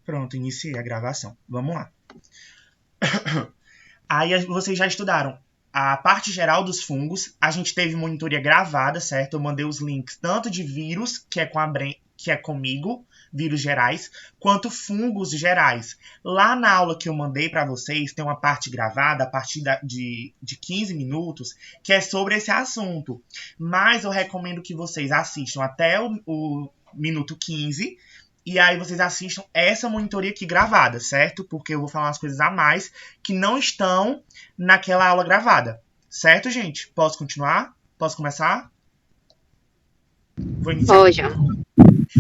Pronto, iniciei a gravação. Vamos lá. Aí vocês já estudaram a parte geral dos fungos. A gente teve monitoria gravada, certo? Eu mandei os links tanto de vírus, que é que é comigo, vírus gerais, quanto fungos gerais. Lá na aula que eu mandei para vocês, tem uma parte gravada, a partir de 15 minutos, que é sobre esse assunto. Mas eu recomendo que vocês assistam até o minuto 15 e aí vocês assistam essa monitoria aqui gravada, certo? Porque eu vou falar umas coisas a mais que não estão naquela aula gravada. Certo, gente? Posso continuar? Posso começar? Vou iniciar. Pode.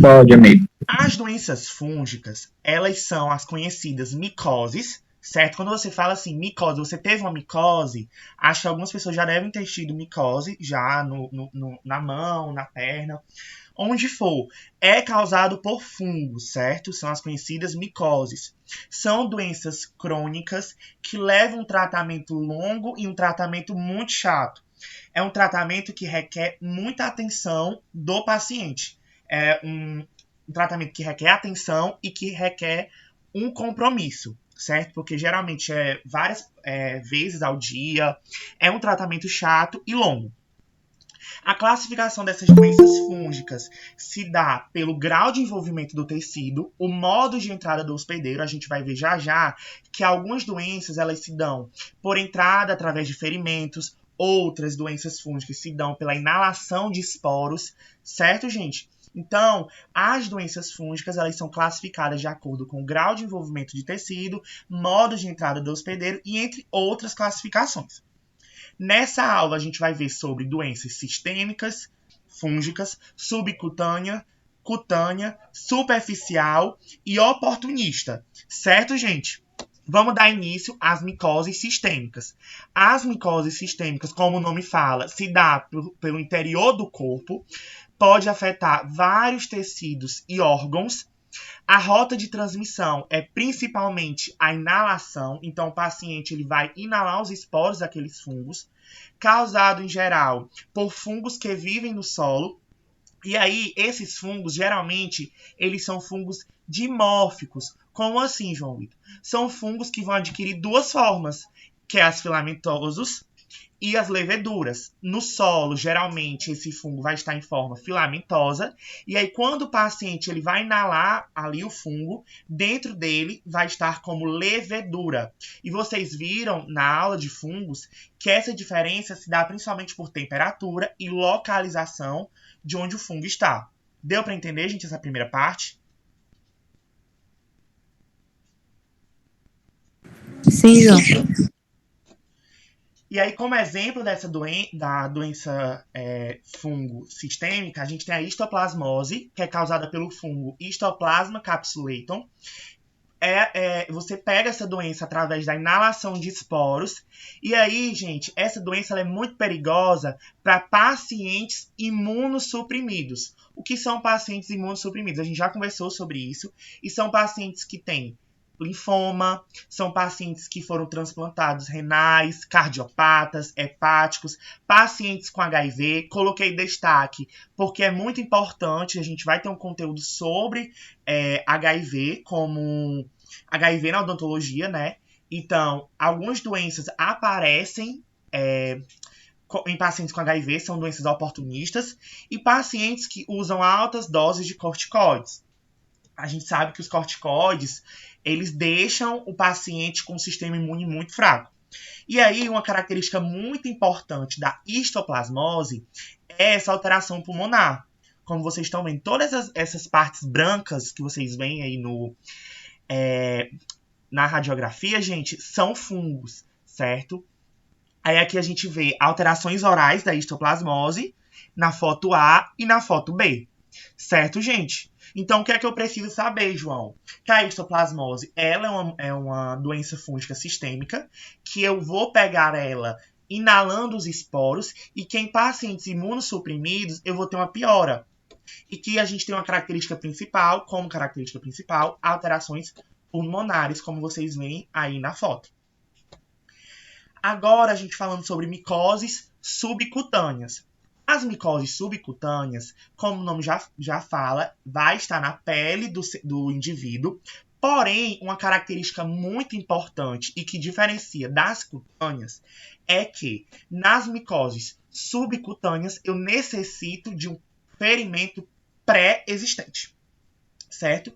Pode, amigo. As doenças fúngicas, elas são as conhecidas micoses, certo? Quando você fala assim, micose, você teve uma micose, acho que algumas pessoas já devem ter tido micose, já na mão, na perna, onde for. É causado por fungos, certo? São as conhecidas micoses. São doenças crônicas que levam um tratamento longo e um tratamento muito chato. É um tratamento que requer muita atenção do paciente. É um tratamento que requer atenção e que requer um compromisso, certo? Porque geralmente é várias vezes ao dia, é um tratamento chato e longo. A classificação dessas doenças fúngicas se dá pelo grau de envolvimento do tecido, o modo de entrada do hospedeiro. A gente vai ver já já que algumas doenças elas se dão por entrada através de ferimentos, outras doenças fúngicas se dão pela inalação de esporos, certo, gente? Então, as doenças fúngicas elas são classificadas de acordo com o grau de envolvimento de tecido, modo de entrada do hospedeiro e entre outras classificações. Nessa aula, a gente vai ver sobre doenças sistêmicas, fúngicas, subcutânea, cutânea, superficial e oportunista. Certo, gente? Vamos dar início às micoses sistêmicas. As micoses sistêmicas, como o nome fala, se dá pelo interior do corpo, pode afetar vários tecidos e órgãos. A rota de transmissão é principalmente a inalação, então o paciente ele vai inalar os esporos daqueles fungos, causado em geral por fungos que vivem no solo. E aí, esses fungos, geralmente, eles são fungos dimórficos. Como assim, João Vitor? São fungos que vão adquirir duas formas, que é as filamentosos e as leveduras. No solo, geralmente, esse fungo vai estar em forma filamentosa. E aí, quando o paciente ele vai inalar ali o fungo, dentro dele vai estar como levedura. E vocês viram na aula de fungos que essa diferença se dá principalmente por temperatura e localização de onde o fungo está. Deu para entender, gente, essa primeira parte? Sim, João. E aí, como exemplo da doença fungo sistêmica, a gente tem a histoplasmose, que é causada pelo fungo Histoplasma capsulatum. Você pega essa doença através da inalação de esporos. E aí, gente, essa doença ela é muito perigosa para pacientes imunossuprimidos. O que são pacientes imunossuprimidos? A gente já conversou sobre isso. E são pacientes que têm linfoma, são pacientes que foram transplantados renais, cardiopatas, hepáticos, pacientes com HIV. Coloquei destaque porque é muito importante, a gente vai ter um conteúdo sobre HIV, como HIV na odontologia, né? Então, algumas doenças aparecem em pacientes com HIV, são doenças oportunistas, e pacientes que usam altas doses de corticoides. A gente sabe que os corticoides, eles deixam o paciente com um sistema imune muito fraco. E aí, uma característica muito importante da histoplasmose é essa alteração pulmonar. Como vocês estão vendo, todas essas partes brancas que vocês veem aí na radiografia, gente, são fungos, certo? Aí aqui a gente vê alterações orais da histoplasmose na foto A e na foto B. Certo, gente? Então, o que é que eu preciso saber, João? Que a histoplasmose ela é uma doença fúngica sistêmica, que eu vou pegar ela inalando os esporos e que em pacientes imunossuprimidos eu vou ter uma piora. E que a gente tem uma característica principal, como característica principal, alterações pulmonares, como vocês veem aí na foto. Agora a gente falando sobre micoses subcutâneas. As micoses subcutâneas, como o nome já fala, vai estar na pele do indivíduo, Porém, uma característica muito importante e que diferencia das cutâneas é que nas micoses subcutâneas eu necessito de um ferimento pré-existente, certo?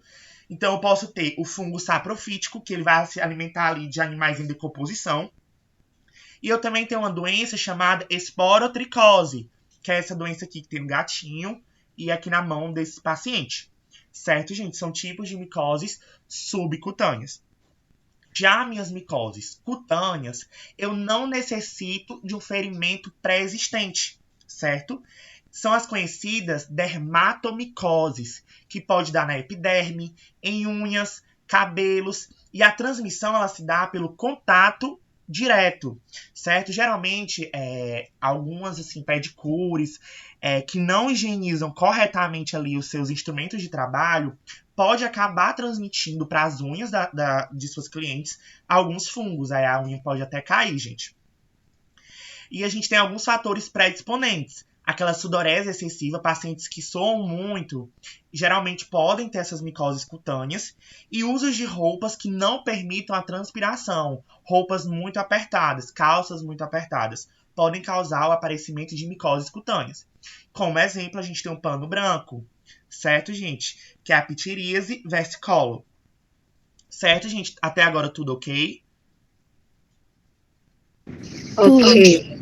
Então eu posso ter o fungo saprofítico, que ele vai se alimentar ali de animais em decomposição. E eu também tenho uma doença chamada esporotricose, que é essa doença aqui que tem no gatinho e aqui na mão desse paciente. Certo, gente? São tipos de micoses subcutâneas. Já minhas micoses cutâneas, eu não necessito de um ferimento pré-existente, certo? São as conhecidas dermatomicoses, que pode dar na epiderme, em unhas, cabelos, e a transmissão ela se dá pelo contato direto, certo? Geralmente, algumas assim, pedicures que não higienizam corretamente ali os seus instrumentos de trabalho pode acabar transmitindo para as unhas de suas clientes alguns fungos. Aí a unha pode até cair, gente. E a gente tem alguns fatores predisponentes. Aquela sudorese excessiva, pacientes que soam muito, geralmente podem ter essas micoses cutâneas. E usos de roupas que não permitam a transpiração. Roupas muito apertadas, calças muito apertadas, podem causar o aparecimento de micoses cutâneas. Como exemplo, a gente tem um pano branco, certo, gente? Que é a ptiríase versicolor. Certo, gente? Até agora tudo ok? Ok.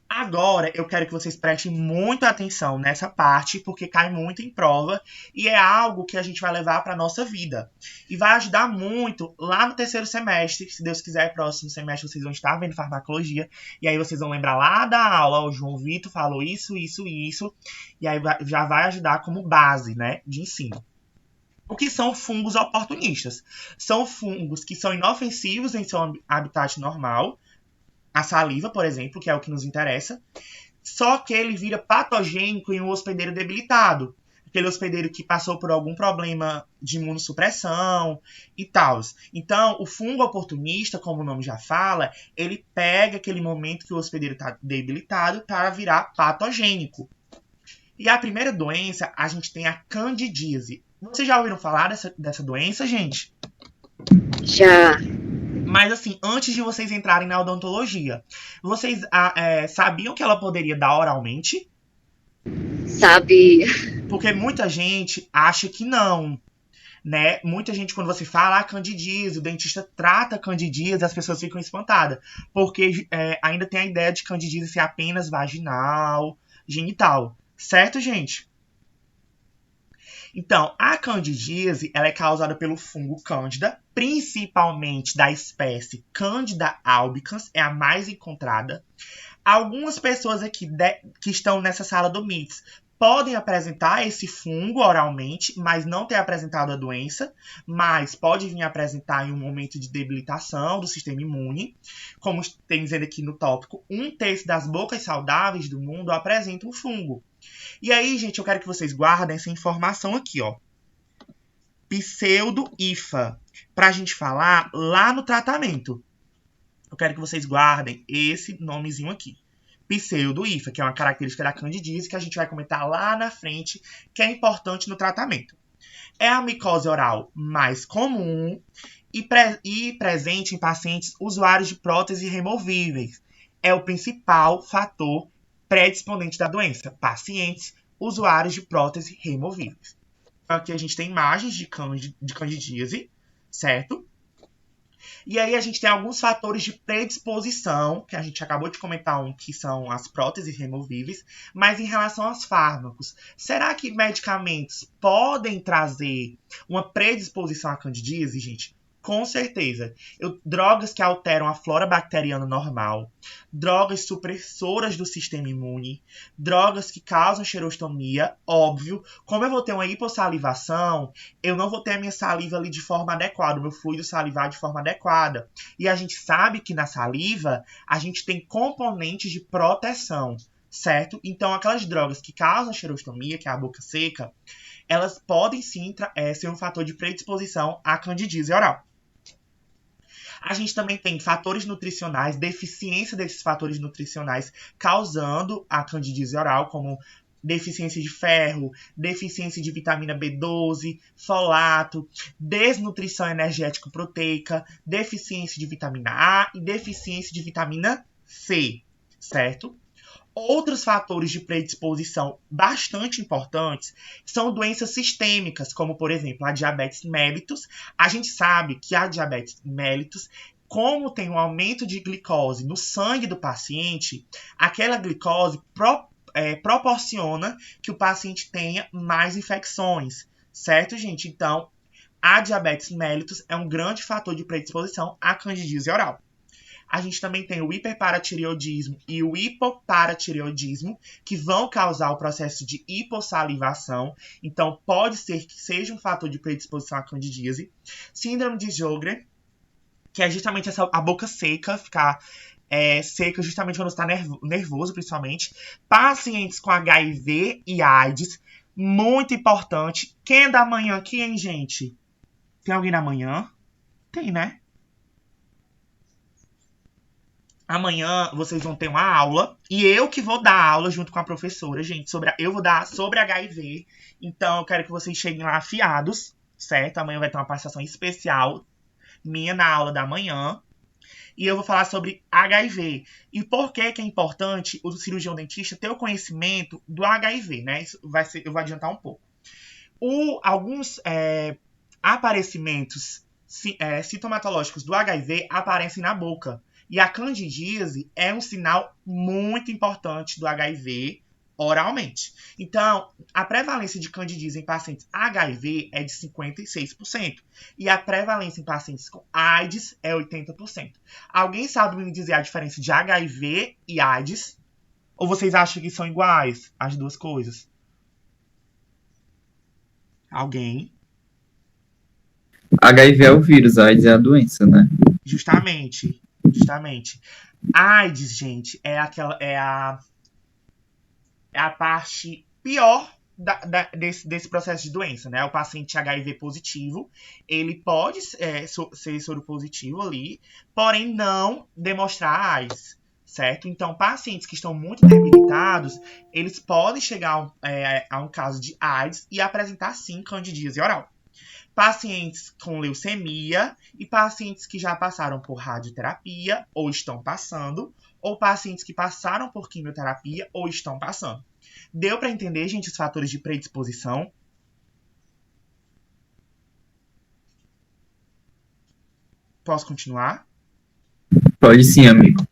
Agora, eu quero que vocês prestem muita atenção nessa parte, porque cai muito em prova e é algo que a gente vai levar para a nossa vida. E vai ajudar muito lá no terceiro semestre. Se Deus quiser, próximo semestre vocês vão estar vendo farmacologia. E aí vocês vão lembrar lá da aula, o João Vitor falou isso, isso, isso. E aí já vai ajudar como base, né, de ensino. O que são fungos oportunistas? São fungos que são inofensivos em seu habitat normal, a saliva, por exemplo, que é o que nos interessa, só que ele vira patogênico em um hospedeiro debilitado. Aquele hospedeiro que passou por algum problema de imunossupressão e tal. Então, o fungo oportunista, como o nome já fala, ele pega aquele momento que o hospedeiro está debilitado para virar patogênico. E a primeira doença, a gente tem a candidíase. Vocês já ouviram falar dessa doença, gente? Já. Mas assim, antes de vocês entrarem na odontologia, vocês sabiam que ela poderia dar oralmente? Sabia. Porque muita gente acha que não, né? Muita gente, quando você fala candidíase, o dentista trata candidíase, as pessoas ficam espantadas. Porque ainda tem a ideia de candidíase ser apenas vaginal, genital. Certo, gente? Então, a candidíase ela é causada pelo fungo Cândida, principalmente da espécie Candida albicans, é a mais encontrada. Algumas pessoas aqui que estão nessa sala do MITS podem apresentar esse fungo oralmente, mas não ter apresentado a doença, mas pode vir apresentar em um momento de debilitação do sistema imune. Como tem dizendo aqui no tópico, 1/3 das bocas saudáveis do mundo apresentam fungo. E aí, gente, eu quero que vocês guardem essa informação aqui, ó. Pseudo-IFA, pra gente falar lá no tratamento. Eu quero que vocês guardem esse nomezinho aqui. Pseudo-IFA, que é uma característica da candidíase que a gente vai comentar lá na frente, que é importante no tratamento. É a micose oral mais comum e presente em pacientes usuários de próteses removíveis. É o principal fator predisponente da doença. Pacientes usuários de próteses removíveis. Então, aqui a gente tem imagens de candidíase, certo? E aí a gente tem alguns fatores de predisposição, que a gente acabou de comentar que são as próteses removíveis, mas em relação aos fármacos, será que medicamentos podem trazer uma predisposição à candidíase, gente? Com certeza. Drogas que alteram a flora bacteriana normal, drogas supressoras do sistema imune, drogas que causam xerostomia, óbvio. Como eu vou ter uma hipossalivação, eu não vou ter a minha saliva ali de forma adequada, o meu fluido salivar de forma adequada. E a gente sabe que na saliva, a gente tem componentes de proteção, certo? Então, aquelas drogas que causam xerostomia, que é a boca seca, elas podem sim ser um fator de predisposição à candidíase oral. A gente também tem fatores nutricionais, deficiência desses fatores nutricionais causando a candidíase oral, como deficiência de ferro, deficiência de vitamina B12, folato, desnutrição energético-proteica, deficiência de vitamina A e deficiência de vitamina C, certo? Outros fatores de predisposição bastante importantes são doenças sistêmicas, como, por exemplo, a diabetes mellitus. A gente sabe que a diabetes mellitus, como tem um aumento de glicose no sangue do paciente, aquela glicose proporciona que o paciente tenha mais infecções, certo, gente? Então, a diabetes mellitus é um grande fator de predisposição à candidíase oral. A gente também tem o hiperparatireoidismo e o hipoparatireoidismo, que vão causar o processo de hipossalivação. Então, pode ser que seja um fator de predisposição à candidíase. Síndrome de Sjögren, que é justamente a boca seca, ficar seca justamente quando está nervoso, principalmente. Pacientes com HIV e AIDS, muito importante. Quem é da manhã aqui, hein, gente? Tem alguém da manhã? Tem, né? Amanhã vocês vão ter uma aula e eu que vou dar aula junto com a professora, gente. Eu vou dar sobre HIV. Então eu quero que vocês cheguem lá afiados, certo? Amanhã vai ter uma participação especial minha na aula da manhã. E eu vou falar sobre HIV. E por que é importante o cirurgião dentista ter o conhecimento do HIV, né? Eu vou adiantar um pouco. Alguns aparecimentos sintomatológicos do HIV aparecem na boca. E a candidíase é um sinal muito importante do HIV oralmente. Então, a prevalência de candidíase em pacientes HIV é de 56%. E a prevalência em pacientes com AIDS é 80%. Alguém sabe me dizer a diferença de HIV e AIDS? Ou vocês acham que são iguais as duas coisas? Alguém? HIV é o vírus, AIDS é a doença, né? Justamente. AIDS, gente, é a parte pior desse processo de doença, né? O paciente HIV positivo, ele pode ser soropositivo ali, porém não demonstrar AIDS, certo? Então, pacientes que estão muito debilitados, eles podem chegar a um caso de AIDS e apresentar, sim, candidíase oral. Pacientes com leucemia e pacientes que já passaram por radioterapia ou estão passando, ou pacientes que passaram por quimioterapia ou estão passando. Deu para entender, gente, os fatores de predisposição? Posso continuar? Pode sim, amigo.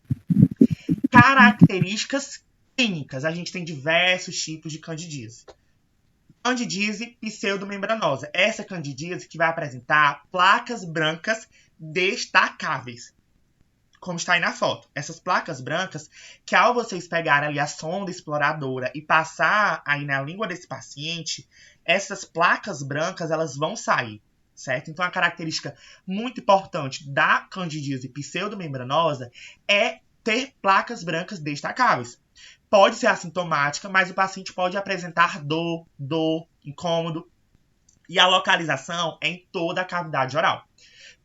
Características clínicas. A gente tem diversos tipos de candidíase. Candidíase pseudomembranosa. Essa candidíase que vai apresentar placas brancas destacáveis, como está aí na foto. Essas placas brancas, que ao vocês pegarem ali a sonda exploradora e passar aí na língua desse paciente, essas placas brancas, elas vão sair, certo? Então, a característica muito importante da candidíase pseudomembranosa é ter placas brancas destacáveis. Pode ser assintomática, mas o paciente pode apresentar dor, incômodo. E a localização é em toda a cavidade oral.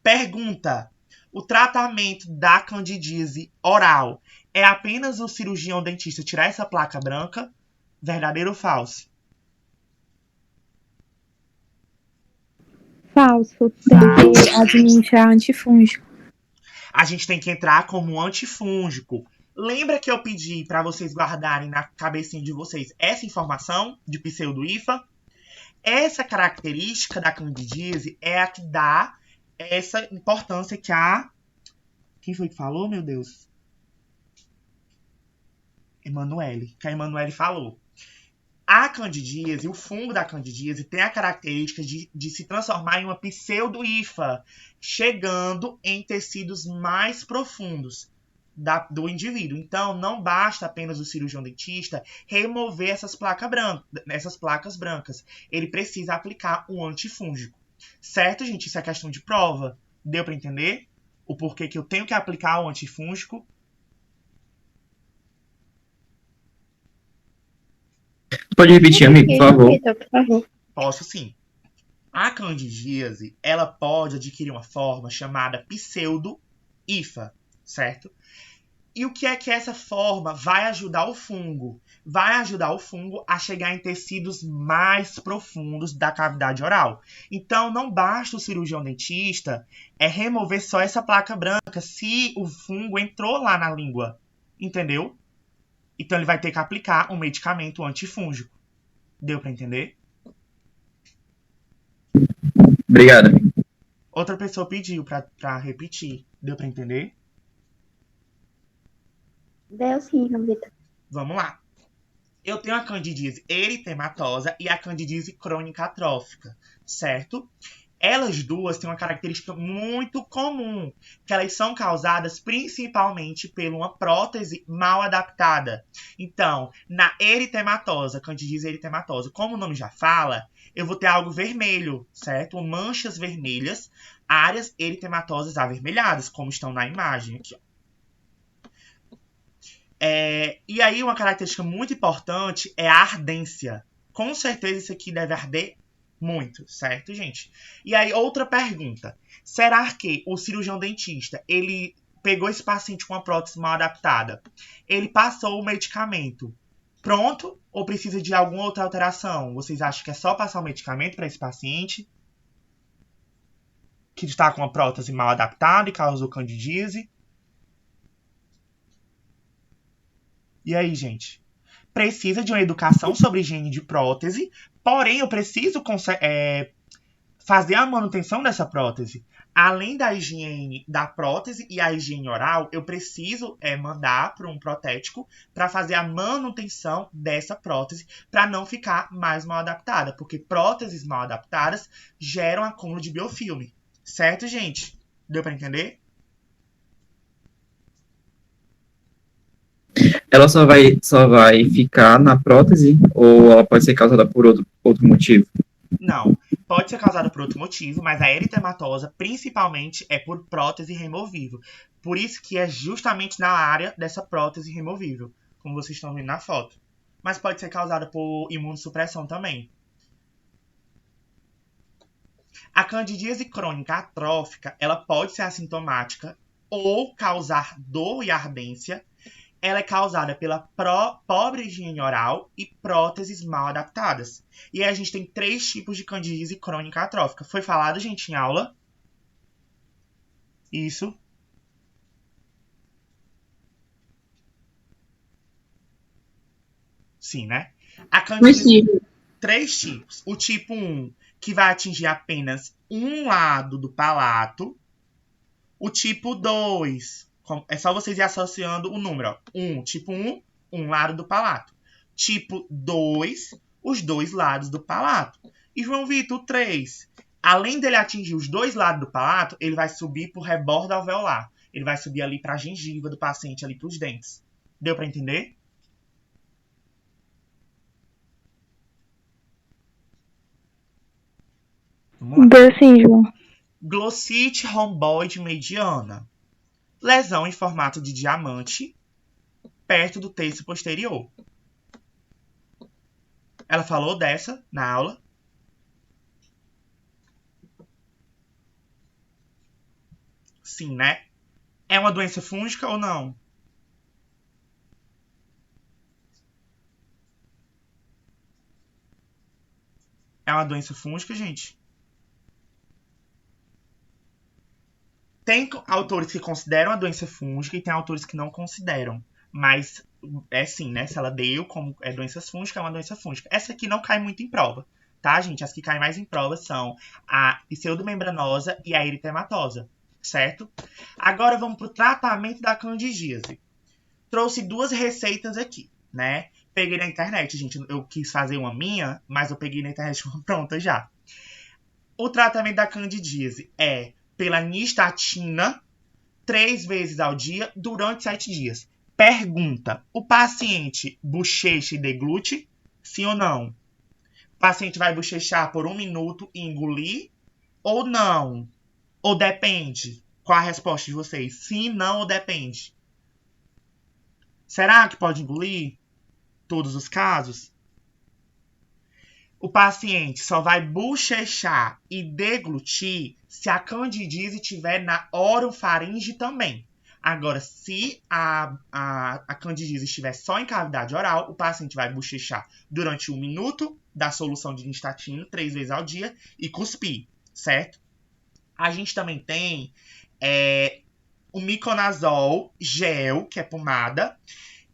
Pergunta: o tratamento da candidíase oral é apenas o cirurgião dentista tirar essa placa branca? Verdadeiro ou falso? Falso. Tem que administrar antifúngico. A gente tem que entrar como antifúngico. Lembra que eu pedi para vocês guardarem na cabecinha de vocês essa informação de pseudo-IFA? Essa característica da candidíase é a que dá essa importância que a... Quem foi que falou, meu Deus? Emanuele. Que a Emanuele falou. A candidíase, o fungo da candidíase, tem a característica de se transformar em uma pseudo-IFA, chegando em tecidos mais profundos do indivíduo. Então, não basta apenas o cirurgião dentista remover essas placas brancas. Ele precisa aplicar um antifúngico. Certo, gente? Isso é questão de prova. Deu para entender o porquê que eu tenho que aplicar o antifúngico? Pode repetir, amigo, por favor. Repita, por favor. Posso sim. A candidíase, ela pode adquirir uma forma chamada pseudo-IFA, certo? E o que é que essa forma vai ajudar o fungo? Vai ajudar o fungo a chegar em tecidos mais profundos da cavidade oral. Então, não basta o cirurgião dentista remover só essa placa branca se o fungo entrou lá na língua. Entendeu? Então, ele vai ter que aplicar um medicamento antifúngico. Deu para entender? Obrigado, amigo. Outra pessoa pediu para repetir. Deu para entender? Deu sim, Vitor. Vamos lá. Eu tenho a candidíase eritematosa e a candidíase crônica atrófica, certo? Elas duas têm uma característica muito comum, que elas são causadas principalmente por uma prótese mal adaptada. Então, na eritematosa, candidíase eritematosa, como o nome já fala, eu vou ter algo vermelho, certo? Manchas vermelhas, áreas eritematosas avermelhadas, como estão na imagem aqui, ó. E aí, uma característica muito importante é a ardência. Com certeza, isso aqui deve arder muito, certo, gente? E aí, outra pergunta. Será que o cirurgião dentista, ele pegou esse paciente com uma prótese mal adaptada, ele passou o medicamento pronto ou precisa de alguma outra alteração? Vocês acham que é só passar o medicamento para esse paciente que está com uma prótese mal adaptada e causou candidíase? E aí, gente? Precisa de uma educação sobre higiene de prótese, porém eu preciso fazer a manutenção dessa prótese. Além da higiene da prótese e a higiene oral, eu preciso mandar para um protético para fazer a manutenção dessa prótese para não ficar mais mal adaptada, porque próteses mal adaptadas geram acúmulo de biofilme. Certo, gente? Deu para entender? Ela só vai ficar na prótese ou ela pode ser causada por outro motivo? Não, pode ser causada por outro motivo, mas a eritematosa principalmente é por prótese removível. Por isso que é justamente na área dessa prótese removível, como vocês estão vendo na foto. Mas pode ser causada por imunossupressão também. A candidíase crônica atrófica, ela pode ser assintomática ou causar dor e ardência. Ela é causada pela pobre higiene oral e próteses mal adaptadas. E aí a gente tem 3 tipos de candidíase crônica atrófica. Foi falado, gente, em aula? Isso. Sim, né? A candidíase... 3 tipos. O tipo 1, que vai atingir apenas um lado do palato. O tipo 2... É só vocês ir associando o número. Ó. Tipo 1, um lado do palato. Tipo 2, os 2 lados do palato. E João Vitor, 3. Além dele atingir os 2 lados do palato, ele vai subir para o rebordo alveolar. Ele vai subir ali para a gengiva do paciente, ali para os dentes. Deu para entender? Vamos lá. Deu sim, João. Glossite romboide mediana. Lesão em formato de diamante perto do terço posterior. Ela falou dessa na aula. Sim, né? É uma doença fúngica ou não? É uma doença fúngica, gente? Tem autores que consideram a doença fúngica e tem autores que não consideram. Mas é sim, né? Se ela deu como doença fúngica, é uma doença fúngica. Essa aqui não cai muito em prova, tá, gente? As que caem mais em prova são a pseudomembranosa e a eritematosa, certo? Agora vamos para o tratamento da candidíase. Trouxe 2 receitas aqui, né? Peguei na internet, gente. Eu quis fazer uma minha, mas eu peguei na internet uma pronta já. O tratamento da candidíase é pela nistatina 3 vezes ao dia durante 7 dias. Pergunta: o paciente bochecha e deglute? Sim ou não? O paciente vai bochechar por 1 minuto e engolir? Ou não? Ou depende? Qual a resposta de vocês? Sim, não ou depende? Será que pode engolir? Todos os casos? O paciente só vai bochechar e deglutir se a candidíase estiver na orofaringe também. Agora, se a candidíase estiver só em cavidade oral, o paciente vai bochechar durante 1 minuto da solução de nystatina 3 vezes ao dia e cuspir, certo? A gente também tem o miconazol gel, que é pomada,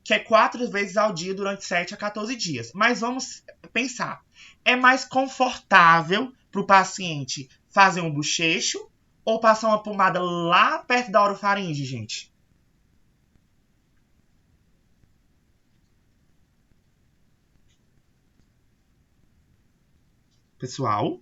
que é 4 vezes ao dia durante 7 a 14 dias. Mas vamos pensar, é mais confortável para o paciente fazer um bochecho ou passar uma pomada lá perto da orofaringe, gente? Pessoal?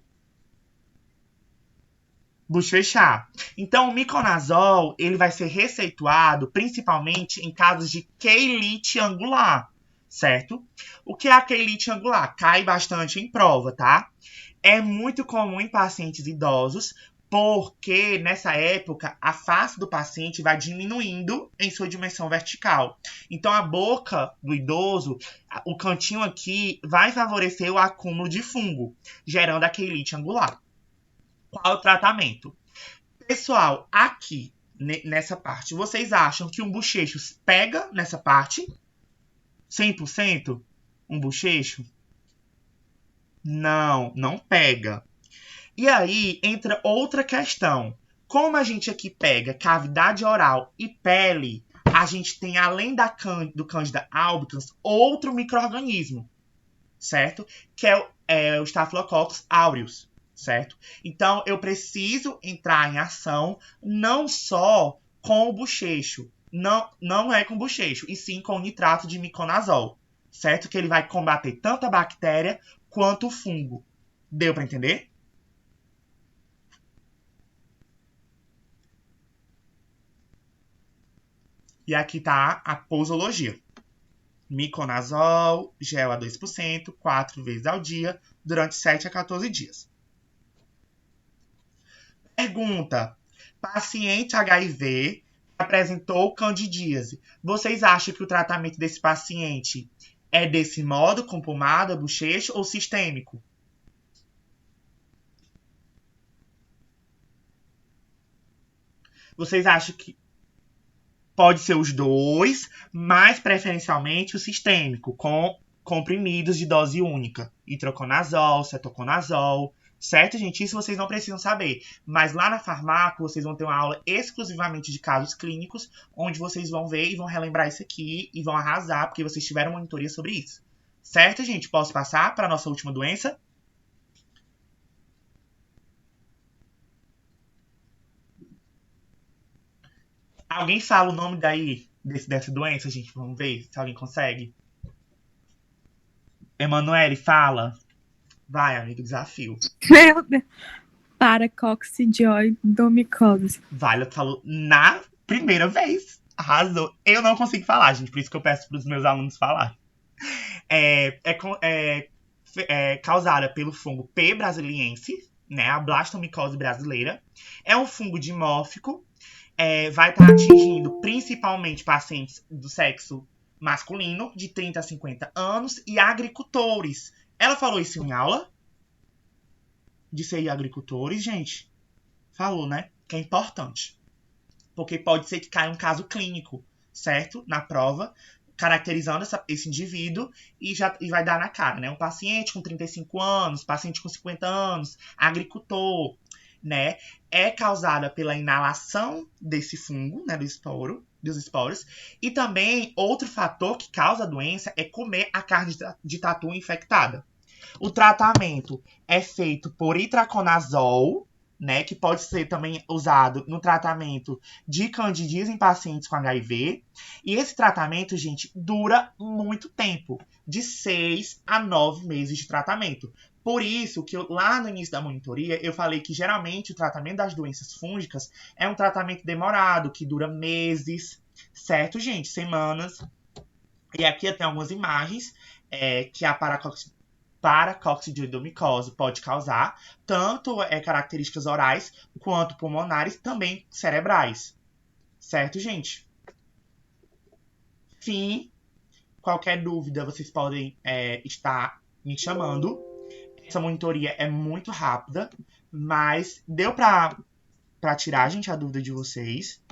Bochechar. Então, o miconazol, ele vai ser receituado principalmente em casos de queilite angular, certo? O que é a queilite angular? Cai bastante em prova, tá? É muito comum em pacientes idosos, porque nessa época a face do paciente vai diminuindo em sua dimensão vertical. Então, a boca do idoso, o cantinho aqui, vai favorecer o acúmulo de fungo, gerando a queilite angular. Qual é o tratamento? Pessoal, aqui, nessa parte, vocês acham que um bochecho pega nessa parte? 100%? Um bochecho? Não, não pega. E aí entra outra questão. Como a gente aqui pega cavidade oral e pele, a gente tem, além do Candida albicans, outro micro-organismo, certo? Que é o Staphylococcus aureus, certo? Então, eu preciso entrar em ação não só com o bochecho, não é com o bochecho, e sim com o nitrato de miconazol, certo? Que ele vai combater tanto a bactéria quanto o fungo. Deu para entender? E aqui tá a posologia. Miconazol, gel a 2%, 4 vezes ao dia, durante 7 a 14 dias. Pergunta. Paciente HIV apresentou candidíase. Vocês acham que o tratamento desse paciente é desse modo, com pomada, bochecho ou sistêmico? Vocês acham que pode ser os dois, mas preferencialmente o sistêmico, com comprimidos de dose única. Itraconazol, cetoconazol, certo, gente? Isso vocês não precisam saber. Mas lá na Farmaco, vocês vão ter uma aula exclusivamente de casos clínicos, onde vocês vão ver e vão relembrar isso aqui e vão arrasar, porque vocês tiveram monitoria sobre isso. Certo, gente? Posso passar para a nossa última doença? Alguém fala o nome daí dessa doença, gente? Vamos ver se alguém consegue. Emanuele, fala. Vai, amigo, desafio. Meu Deus. Paracoccidioidomicose. Violet falou na primeira vez. Arrasou. Eu não consigo falar, gente, por isso que eu peço para os meus alunos falar. É causada pelo fungo P. brasiliensis, né? A blastomicose brasileira. É um fungo dimórfico. Vai estar atingindo principalmente pacientes do sexo masculino, de 30 a 50 anos, e agricultores. Ela falou isso em aula? De ser agricultores, gente? Falou, né? Que é importante. Porque pode ser que caia um caso clínico, certo? Na prova, caracterizando esse indivíduo e vai dar na cara, né? Um paciente com 35 anos, paciente com 50 anos, agricultor, né? É causada pela inalação desse fungo, né? Dos esporos. E também, outro fator que causa a doença é comer a carne de tatu infectada. O tratamento é feito por itraconazol, né, que pode ser também usado no tratamento de candidíase em pacientes com HIV. E esse tratamento, gente, dura muito tempo, de 6 a 9 meses de tratamento. Por isso que lá no início da monitoria eu falei que geralmente o tratamento das doenças fúngicas é um tratamento demorado, que dura meses, certo, gente? Semanas. E aqui tem algumas imagens que a paracoccidioidomicose pode causar, tanto características orais quanto pulmonares, também cerebrais. Certo, gente? Fim. Qualquer dúvida, vocês podem estar me chamando. Essa monitoria é muito rápida, mas deu para tirar, gente, a dúvida de vocês.